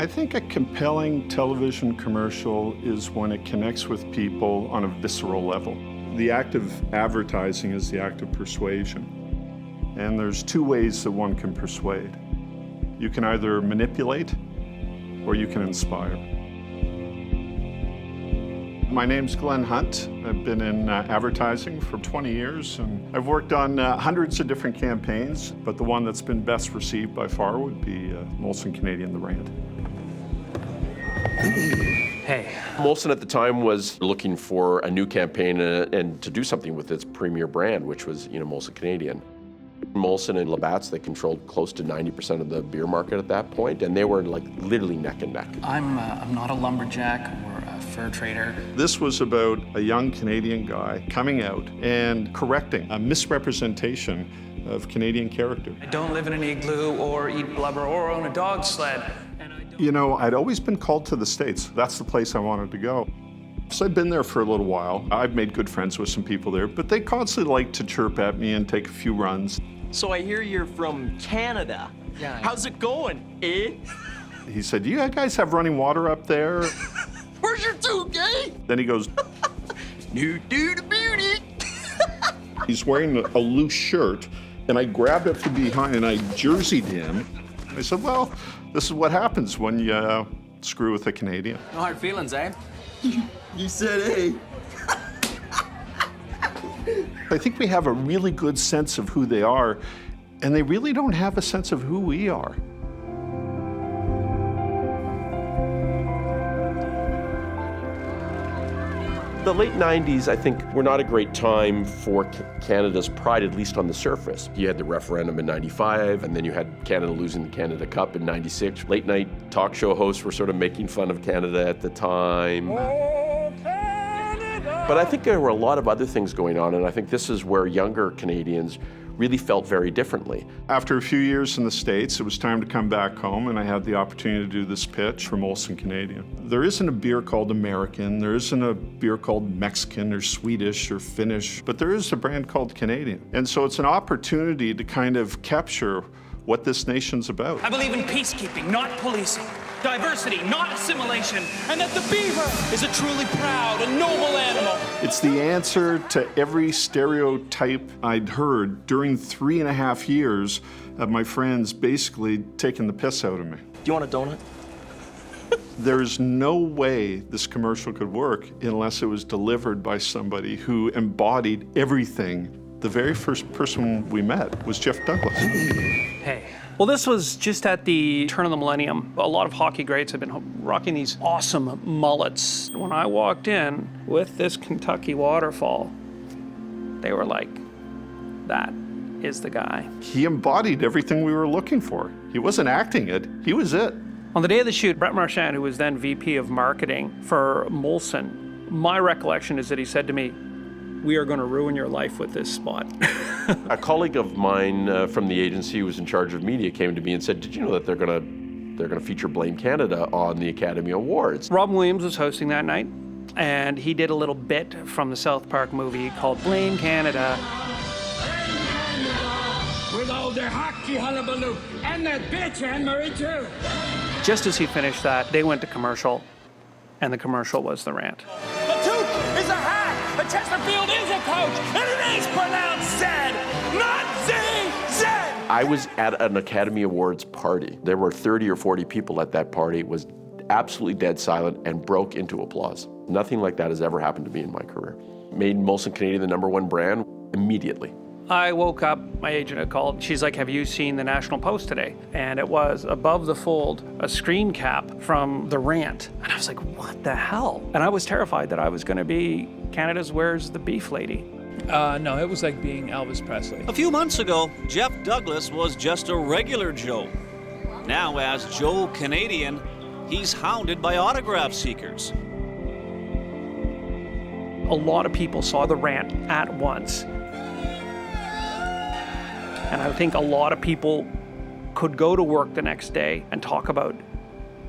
I think a compelling television commercial is when it connects with people on a visceral level. The act of advertising is the act of persuasion. And there's two ways that one can persuade. You can either manipulate or you can inspire. My name's Glen Hunt. I've been in advertising for 20 years, and I've worked on hundreds of different campaigns, but the one that's been best received by far would be Molson Canadian, the Rant. Hey. Molson at the time was looking for a new campaign and to do something with its premier brand, which was, Molson Canadian. Molson and Labatt's, they controlled close to 90% of the beer market at that point, and they were like literally neck and neck. I'm not a lumberjack or a fur trader. This was about a young Canadian guy coming out and correcting a misrepresentation of Canadian character. I don't live in an igloo or eat blubber or own a dog sled. I'd always been called to the States. That's the place I wanted to go. So I'd been there for a little while. I've made good friends with some people there, but they constantly like to chirp at me and take a few runs. So I hear you're from Canada. Yeah. How's it going, eh? He said, "Do you guys have running water up there?" Where's your tube, gay? Then he goes, New dude beauty. he's wearing a loose shirt, and I grabbed it from behind and I jerseyed him. I said, "Well, this is what happens when you screw with a Canadian." No hard feelings, eh? You said, eh? I think we have a really good sense of who they are, and they really don't have a sense of who we are. The late 90s, I think, were not a great time for Canada's pride, at least on the surface. You had the referendum in 95, and then you had Canada losing the Canada Cup in 96. Late night talk show hosts were sort of making fun of Canada at the time. But I think there were a lot of other things going on, and I think this is where younger Canadians really felt very differently. After a few years in the States, it was time to come back home, and I had the opportunity to do this pitch for Molson Canadian. There isn't a beer called American, there isn't a beer called Mexican or Swedish or Finnish, but there is a brand called Canadian. And so it's an opportunity to kind of capture what this nation's about. I believe in peacekeeping, not policing. Diversity, not assimilation. And that the beaver is a truly proud and noble animal. It's the answer to every stereotype I'd heard during 3.5 years of my friends basically taking the piss out of me. Do you want a donut? There's no way this commercial could work unless it was delivered by somebody who embodied everything. The very first person we met was Jeff Douglas. Hey. Well, this was just at the turn of the millennium. A lot of hockey greats have been rocking these awesome mullets. When I walked in with this Kentucky waterfall, they were like, that is the guy. He embodied everything we were looking for. He wasn't acting it, he was it. On the day of the shoot, Brett Marchand, who was then VP of marketing for Molson, my recollection is that he said to me, "We are going to ruin your life with this spot." A colleague of mine from the agency who was in charge of media came to me and said, "Did you know that they're going to feature Blame Canada on the Academy Awards?" Robin Williams was hosting that night, and he did a little bit from the South Park movie called Blame Canada. With all their hockey hullabaloo, and that bitch Anne-Marie too. Just as he finished that, they went to commercial, and the commercial was the Rant. The Toque is a hat. The Chesterfield is a coach. And it is pronounced Z, not Z. I was at an Academy Awards party. There were 30 or 40 people at that party. It was absolutely dead silent and broke into applause. Nothing like that has ever happened to me in my career. Made Molson Canadian the #1 brand immediately. I woke up, my agent had called. She's like, "Have you seen the National Post today?" And it was above the fold, a screen cap from the Rant. And I was like, what the hell? And I was terrified that I was going to be Canada's Where's the Beef Lady. No, it was like being Elvis Presley. A few months ago, Jeff Douglas was just a regular Joe. Now, as Joe Canadian, he's hounded by autograph seekers. A lot of people saw the Rant at once. And I think a lot of people could go to work the next day and talk about,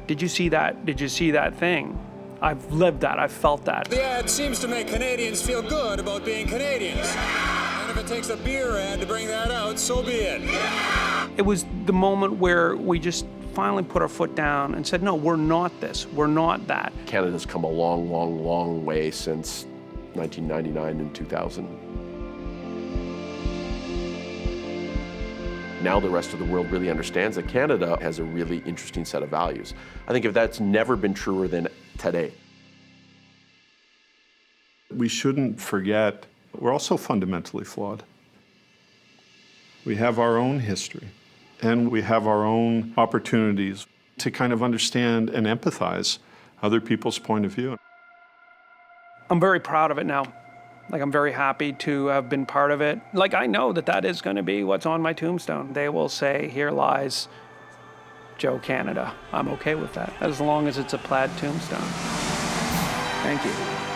did you see that? Did you see that thing? I've lived that, I've felt that. The ad seems to make Canadians feel good about being Canadians. And if it takes a beer ad to bring that out, so be it. It was the moment where we just finally put our foot down and said, no, we're not this, we're not that. Canada's come a long, long, long way since 1999 and 2000. Now the rest of the world really understands that Canada has a really interesting set of values. I think if that's never been truer than today. We shouldn't forget we're also fundamentally flawed. We have our own history, and we have our own opportunities to kind of understand and empathize other people's point of view. I'm very proud of it now. Like, I'm very happy to have been part of it. Like, I know that that is going to be what's on my tombstone. They will say, here lies Joe Canada. I'm okay with that, as long as it's a plaid tombstone. Thank you.